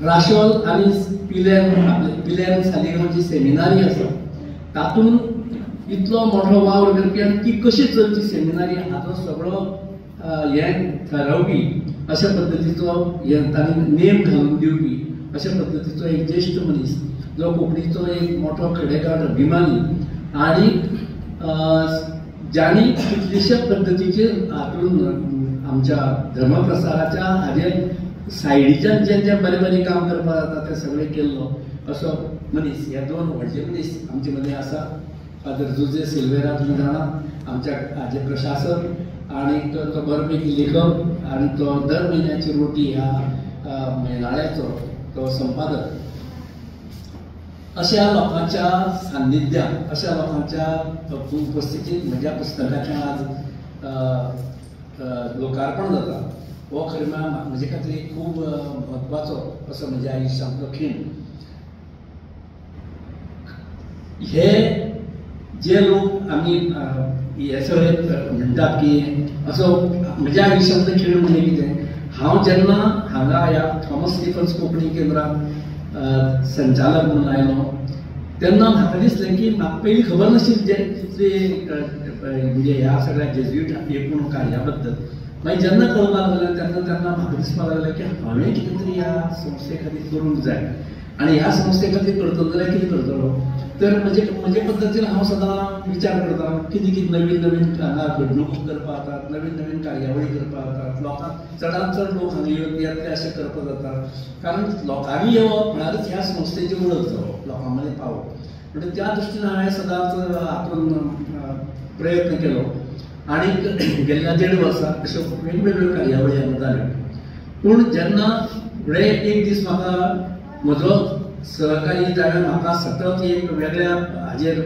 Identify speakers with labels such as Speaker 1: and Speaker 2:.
Speaker 1: राशोल आणि पिल्यान सालिगांव जी सेमिनारी आसा तातून इतलो मोठो वावर करपी आनी ती कशी चलची सेमिनारी हाचो सगळो हे ठरवपी अशा पद्दतीचो तांणी नेम घालून दिवपी अशा पद्दतीचो एक ज्येष्ठ मनीस जो कोंकणीचो एक मोठो खडेकार अभिमानी आणि ज्यांनी कितलेशे पद्दतीचे हातून आमच्या धर्मप्रसाराच्या हाजेर सायडीच्यान जे बरें बरें काम करपाक जाता ते सगळें केल्लो असो मनीस हे दोन व्हडले मनीस आमचे मदीं आसा फादर जुजे सिल्वेरा तुमी जाणा आमच्या हाजे प्रशासक आणि तो बरोपैकी लेखक आणि तो दर म्हयन्याची रोटी ह्या मेळाव्याचो तो संपादक अशा लोकांच्या सान्निध्यात अशा लोकांच्या उपस्थितीत म्हज्या पुस्तकाचें आज लोकार्पण जाता हो खरें म्हजे खातीर खूब म्हत्वाचो असो म्हज्या आयुश्यांतलो खीण. हे जे लोक आमी हे सगळे म्हणटात की असो म्हज्या आयुश्यांतलो खीण म्हणजे कितें हांव जेन्ना हांगा ह्या थॉमस स्टीफन्स कोंकणी केंद्रांत संचालक म्हणून आयलो तेन्ना म्हाका दिसलें की म्हाका पयलीं खबर नाशिल्ली म्हणजे ह्या सगळ्या जेजुईट एकूण कार्या बद्दल. मागीर जेन्ना कळपाक लागलें तेन्ना म्हाका दिसपाक लागलें की हांवें कितें तरी ह्या संस्थे खातीर करूंक जाय आनी ह्या संस्थे खातीर करतलो जाल्यार कितें करतलो तर म्हजे पद्दतीन हांव सदां विचार करतां कितें कितें नवीन नवीन हांगा घडणुको करपाक जातात नवीन नवीन कार्यावळी करपाक जातात लोकांक चडांत चड लोक हांगा येतले अशें करपाक जाता कारण लोकांनी येवप म्हळ्यारच ह्या संस्थेची वळख जावप लोकां मदें पावप म्हणजे त्या दृश्टीन हांवें सदांच हातून प्रयत्न केलो आनी गेल्या 1.5 वर्सां अश्यो वेगवेगळ्यो कार्यावळी हांगा जाल्यो. पूण जेन्ना फुडें एक दीस म्हाका म्हजो सहकारी जाल्यार म्हाका सतत एक वेगळ्या हाजेर